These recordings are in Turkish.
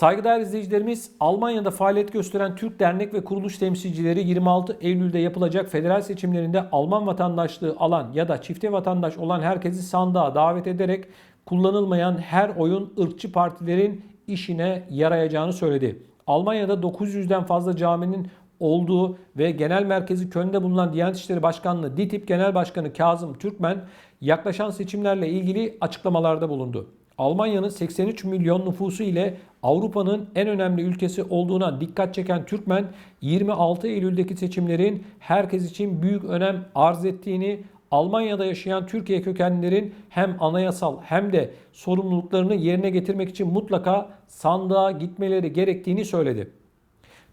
Saygıdeğer izleyicilerimiz, Almanya'da faaliyet gösteren Türk dernek ve kuruluş temsilcileri 26 Eylül'de yapılacak federal seçimlerinde Alman vatandaşlığı alan ya da çifte vatandaş olan herkesi sandığa davet ederek kullanılmayan her oyun ırkçı partilerin işine yarayacağını söyledi. Almanya'da 900'den fazla caminin olduğu ve genel merkezi Köln'de bulunan Diyanet İşleri Başkanlığı DİTİB Genel Başkanı Kazım Türkmen yaklaşan seçimlerle ilgili açıklamalarda bulundu. Almanya'nın 83 milyon nüfusu ile Avrupa'nın en önemli ülkesi olduğuna dikkat çeken Türkmen, 26 Eylül'deki seçimlerin herkes için büyük önem arz ettiğini, Almanya'da yaşayan Türkiye kökenlilerin hem anayasal hem de sorumluluklarını yerine getirmek için mutlaka sandığa gitmeleri gerektiğini söyledi.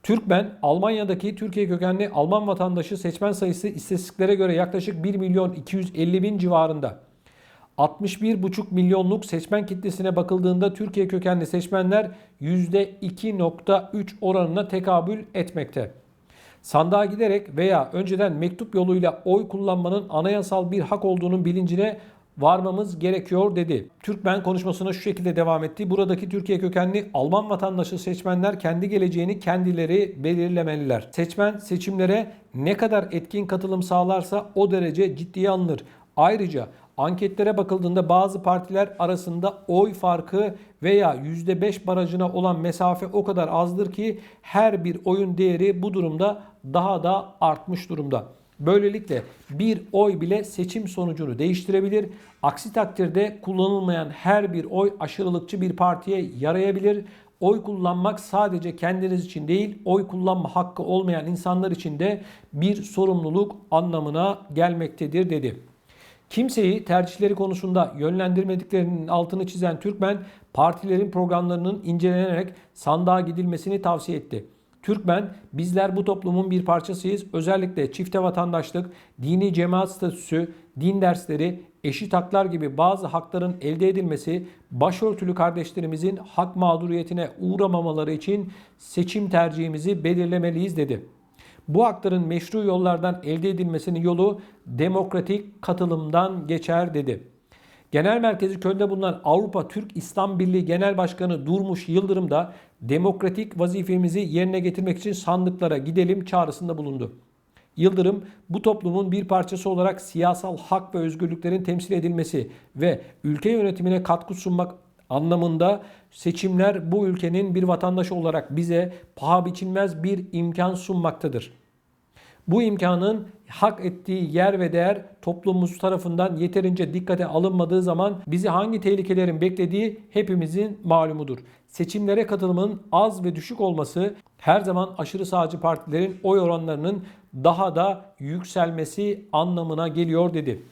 Türkmen, Almanya'daki Türkiye kökenli Alman vatandaşı seçmen sayısı istatistiklere göre yaklaşık 1 milyon 250 bin civarında. 61,5 milyonluk seçmen kitlesine bakıldığında Türkiye kökenli seçmenler %2,3 oranına tekabül etmekte. Sandığa giderek veya önceden mektup yoluyla oy kullanmanın anayasal bir hak olduğunun bilincine varmamız gerekiyor dedi. Türkmen konuşmasına şu şekilde devam etti. Buradaki Türkiye kökenli Alman vatandaşı seçmenler kendi geleceğini kendileri belirlemeliler. Seçmen seçimlere ne kadar etkin katılım sağlarsa o derece ciddiye alınır. Ayrıca anketlere bakıldığında bazı partiler arasında oy farkı veya %5 barajına olan mesafe o kadar azdır ki her bir oyun değeri bu durumda daha da artmış durumda. Böylelikle bir oy bile seçim sonucunu değiştirebilir. Aksi takdirde kullanılmayan her bir oy aşırılıkçı bir partiye yarayabilir. Oy kullanmak sadece kendiniz için değil, oy kullanma hakkı olmayan insanlar için de bir sorumluluk anlamına gelmektedir dedi. Kimseyi tercihleri konusunda yönlendirmediklerinin altını çizen Türkmen, partilerin programlarının incelenerek sandığa gidilmesini tavsiye etti. Türkmen, bizler bu toplumun bir parçasıyız. Özellikle çifte vatandaşlık, dini cemaat statüsü, din dersleri, eşit haklar gibi bazı hakların elde edilmesi, başörtülü kardeşlerimizin hak mağduriyetine uğramamaları için seçim tercihimizi belirlemeliyiz dedi. Bu hakların meşru yollardan elde edilmesinin yolu demokratik katılımdan geçer dedi. Genel merkezi Köln'de bulunan Avrupa Türk İslam Birliği Genel Başkanı Durmuş Yıldırım da demokratik vazifemizi yerine getirmek için sandıklara gidelim çağrısında bulundu. Yıldırım, bu toplumun bir parçası olarak siyasal hak ve özgürlüklerin temsil edilmesi ve ülke yönetimine katkı sunmak anlamında seçimler bu ülkenin bir vatandaşı olarak bize paha biçilmez bir imkan sunmaktadır. Bu imkanın hak ettiği yer ve değer toplumumuz tarafından yeterince dikkate alınmadığı zaman bizi hangi tehlikelerin beklediği hepimizin malumudur. Seçimlere katılımın az ve düşük olması her zaman aşırı sağcı partilerin oy oranlarının daha da yükselmesi anlamına geliyor dedi.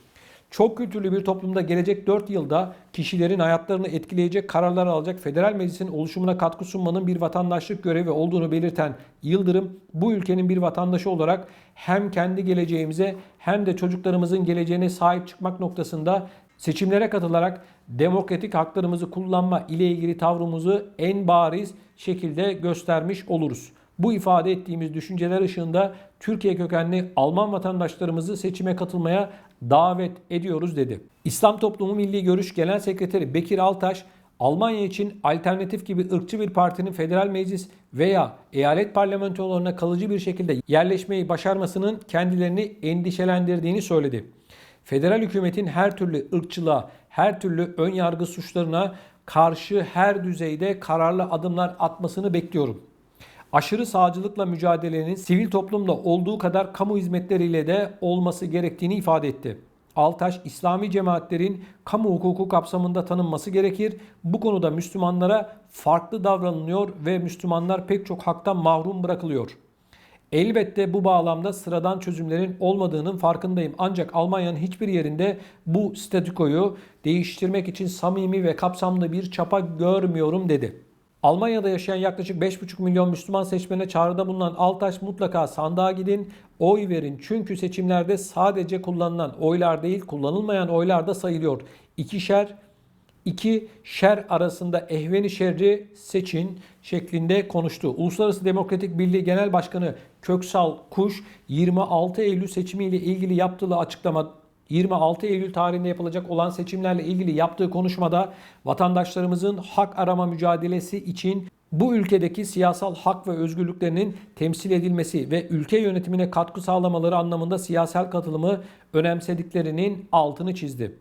Çok kültürlü bir toplumda gelecek 4 yılda kişilerin hayatlarını etkileyecek kararlar alacak federal meclisin oluşumuna katkı sunmanın bir vatandaşlık görevi olduğunu belirten Yıldırım, bu ülkenin bir vatandaşı olarak hem kendi geleceğimize hem de çocuklarımızın geleceğine sahip çıkmak noktasında seçimlere katılarak demokratik haklarımızı kullanma ile ilgili tavrımızı en bariz şekilde göstermiş oluruz. Bu ifade ettiğimiz düşünceler ışığında Türkiye kökenli Alman vatandaşlarımızı seçime katılmaya davet ediyoruz dedi. İslam Toplumu Milli Görüş Genel Sekreteri Bekir Altaş, Almanya için alternatif gibi ırkçı bir partinin federal meclis veya eyalet parlamentolarına kalıcı bir şekilde yerleşmeyi başarmasının kendilerini endişelendirdiğini söyledi. Federal hükümetin her türlü ırkçılığa, her türlü önyargı suçlarına karşı her düzeyde kararlı adımlar atmasını bekliyorum. Aşırı sağcılıkla mücadelenin sivil toplumda olduğu kadar kamu hizmetleriyle de olması gerektiğini ifade etti. Altaş, İslami cemaatlerin kamu hukuku kapsamında tanınması gerekir. Bu konuda Müslümanlara farklı davranılıyor ve Müslümanlar pek çok haktan mahrum bırakılıyor. Elbette bu bağlamda sıradan çözümlerin olmadığının farkındayım. Ancak Almanya'nın hiçbir yerinde bu statükoyu değiştirmek için samimi ve kapsamlı bir çaba görmüyorum dedi. Almanya'da yaşayan yaklaşık 5,5 milyon Müslüman seçmene çağrıda bulunan Altaş, mutlaka sandığa gidin, oy verin. Çünkü seçimlerde sadece kullanılan oylar değil, kullanılmayan oylar da sayılıyor. İki şer arasında ehveni şerri seçin şeklinde konuştu. Uluslararası Demokratik Birliği Genel Başkanı Köksal Kuş, 26 Eylül seçimiyle ilgili yaptığı açıklama 26 Eylül tarihinde yapılacak olan seçimlerle ilgili yaptığı konuşmada vatandaşlarımızın hak arama mücadelesi için bu ülkedeki siyasal hak ve özgürlüklerinin temsil edilmesi ve ülke yönetimine katkı sağlamaları anlamında siyasal katılımı önemsediklerinin altını çizdi.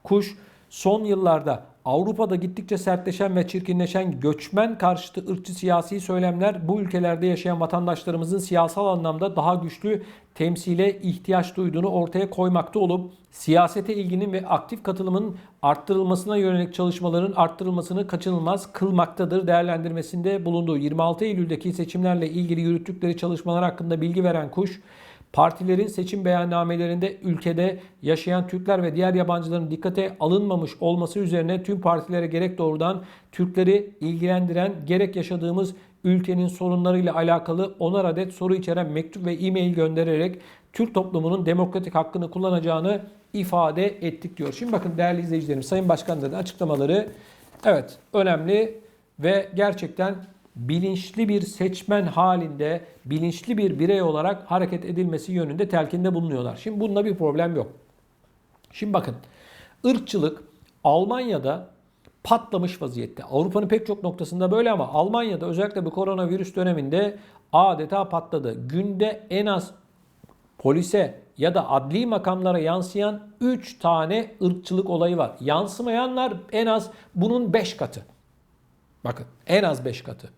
Kuş, son yıllarda Avrupa'da gittikçe sertleşen ve çirkinleşen göçmen karşıtı ırkçı siyasi söylemler bu ülkelerde yaşayan vatandaşlarımızın siyasal anlamda daha güçlü temsile ihtiyaç duyduğunu ortaya koymakta olup siyasete ilginin ve aktif katılımın arttırılmasına yönelik çalışmaların arttırılmasını kaçınılmaz kılmaktadır değerlendirmesinde bulunduğu 26 Eylül'deki seçimlerle ilgili yürüttükleri çalışmalar hakkında bilgi veren Kuş, partilerin seçim beyannamelerinde ülkede yaşayan Türkler ve diğer yabancıların dikkate alınmamış olması üzerine tüm partilere gerek doğrudan Türkleri ilgilendiren gerek yaşadığımız ülkenin sorunlarıyla alakalı 10'ar adet soru içeren mektup ve e-mail göndererek Türk toplumunun demokratik hakkını kullanacağını ifade ettik diyor. Şimdi bakın değerli izleyicilerim, Sayın Başkanların açıklamaları evet önemli ve gerçekten bilinçli bir seçmen halinde, bilinçli bir birey olarak hareket edilmesi yönünde telkinde bulunuyorlar. Şimdi bunda bir problem yok. Şimdi bakın, ırkçılık Almanya'da patlamış vaziyette. Avrupa'nın pek çok noktasında böyle ama Almanya'da özellikle bu koronavirüs döneminde adeta patladı. Günde en az polise ya da adli makamlara yansıyan 3 tane ırkçılık olayı var. Yansımayanlar en az bunun 5 katı. Bakın, en az 5 katı.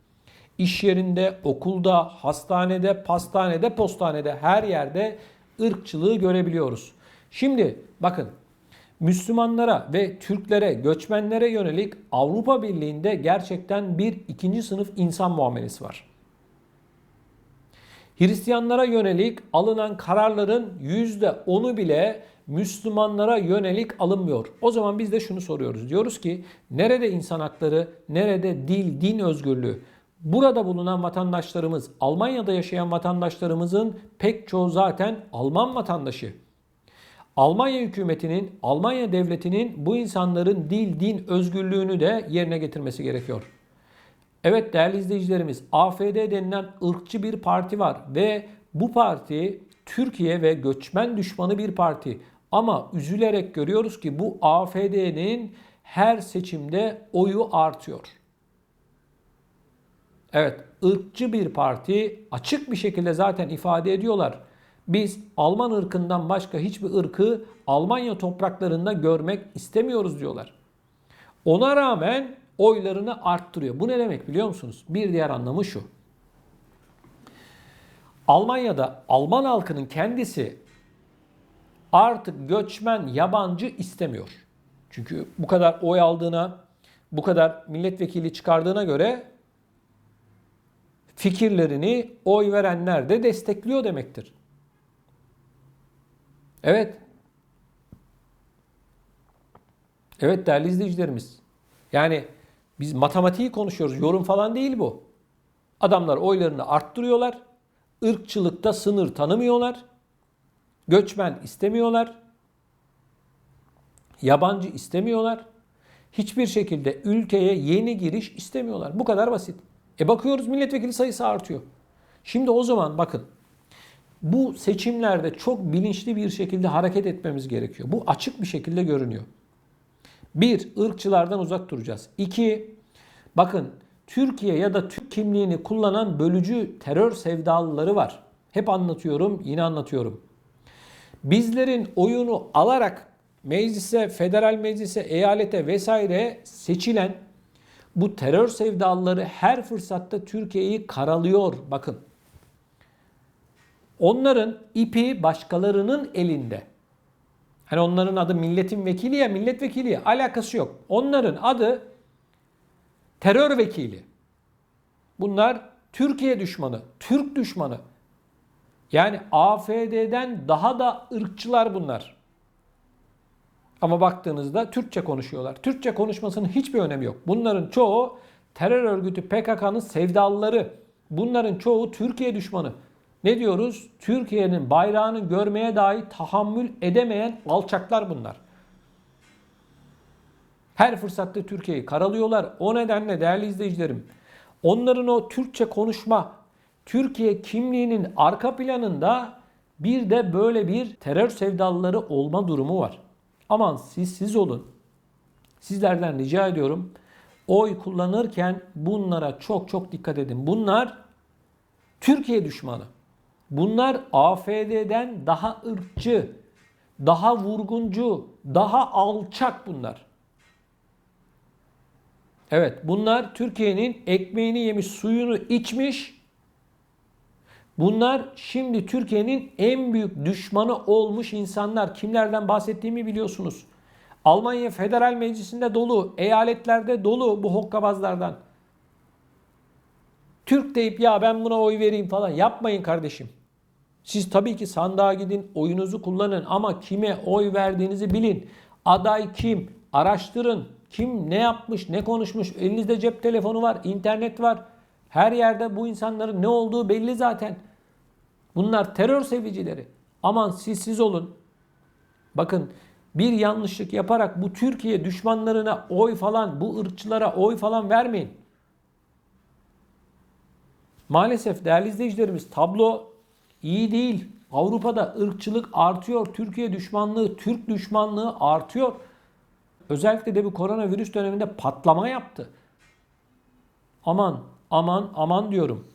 İş yerinde, okulda, hastanede, pastanede, postanede her yerde ırkçılığı görebiliyoruz. Şimdi bakın, Müslümanlara ve Türklere, göçmenlere yönelik Avrupa Birliği'nde gerçekten bir ikinci sınıf insan muamelesi var. Hristiyanlara yönelik alınan kararların %10'u bile Müslümanlara yönelik alınmıyor. O zaman biz de şunu soruyoruz. Diyoruz ki nerede insan hakları, nerede dil, din özgürlüğü? Burada bulunan vatandaşlarımız, Almanya'da yaşayan vatandaşlarımızın pek çoğu zaten Alman vatandaşı. Almanya hükümetinin, Almanya devletinin bu insanların dil, din özgürlüğünü de yerine getirmesi gerekiyor. Evet değerli izleyicilerimiz, AfD denilen ırkçı bir parti var ve bu parti Türkiye ve göçmen düşmanı bir parti. Ama üzülerek görüyoruz ki bu AfD'nin her seçimde oyu artıyor. Evet, ırkçı bir parti, açık bir şekilde zaten ifade ediyorlar. Biz Alman ırkından başka hiçbir ırkı Almanya topraklarında görmek istemiyoruz diyorlar. Ona rağmen oylarını arttırıyor. Bu ne demek biliyor musunuz? Bir diğer anlamı şu. Almanya'da Alman halkının kendisi artık göçmen, yabancı istemiyor. Çünkü bu kadar oy aldığına, bu kadar milletvekili çıkardığına göre fikirlerini oy verenler de destekliyor demektir. Evet. Evet değerli izleyicilerimiz. Yani biz matematiği konuşuyoruz. Yorum falan değil bu. Adamlar oylarını arttırıyorlar. Irkçılıkta sınır tanımıyorlar. Göçmen istemiyorlar. Yabancı istemiyorlar. Hiçbir şekilde ülkeye yeni giriş istemiyorlar. Bu kadar basit. Bakıyoruz milletvekili sayısı artıyor. Şimdi o zaman bakın. Bu seçimlerde çok bilinçli bir şekilde hareket etmemiz gerekiyor. Bu açık bir şekilde görünüyor. 1. Irkçılardan uzak duracağız. 2. Bakın Türkiye ya da Türk kimliğini kullanan bölücü terör sevdalıları var. Hep anlatıyorum, yine anlatıyorum. Bizlerin oyunu alarak meclise, federal meclise, eyalete vesaire seçilen bu terör sevdalıları her fırsatta Türkiye'yi karalıyor. Bakın. Onların ipi başkalarının elinde. Hani onların adı milletin vekili ya, milletvekili ya, alakası yok. Onların adı terör vekili. Bunlar Türkiye düşmanı, Türk düşmanı. Yani AfD'den daha da ırkçılar bunlar. Ama baktığınızda Türkçe konuşuyorlar. Türkçe konuşmasının hiçbir önemi yok. Bunların çoğu terör örgütü PKK'nın sevdalıları. Bunların çoğu Türkiye düşmanı. Ne diyoruz? Türkiye'nin bayrağını görmeye dahi tahammül edemeyen alçaklar bunlar. Her fırsatta Türkiye'yi karalıyorlar. O nedenle değerli izleyicilerim, onların o Türkçe konuşma, Türkiye kimliğinin arka planında bir de böyle bir terör sevdalıları olma durumu var. Aman siz olun. Sizlerden rica ediyorum. oy kullanırken bunlara çok çok dikkat edin. Bunlar Türkiye düşmanı. Bunlar AFD'den daha ırkçı, daha vurguncu, daha alçak bunlar. Evet, bunlar Türkiye'nin ekmeğini yemiş, suyunu içmiş. Bunlar şimdi Türkiye'nin en büyük düşmanı olmuş insanlar. Kimlerden bahsettiğimi biliyorsunuz. Almanya Federal Meclisi'nde dolu, eyaletlerde dolu bu hokkabazlardan. Türk deyip ya ben buna oy vereyim falan yapmayın kardeşim. Siz tabii ki sandığa gidin, oyunuzu kullanın ama kime oy verdiğinizi bilin. Aday kim? Araştırın. Kim ne yapmış, ne konuşmuş? Elinizde cep telefonu var, internet var. Her yerde bu insanların ne olduğu belli zaten. Bunlar terör sevicileri. Aman siz olun. Bakın bir yanlışlık yaparak bu Türkiye düşmanlarına oy falan, bu ırkçılara oy falan vermeyin. Maalesef değerli izleyicilerimiz tablo iyi değil. Avrupa'da ırkçılık artıyor. Türkiye düşmanlığı, Türk düşmanlığı artıyor. Özellikle de bu koronavirüs döneminde patlama yaptı. Aman aman aman diyorum.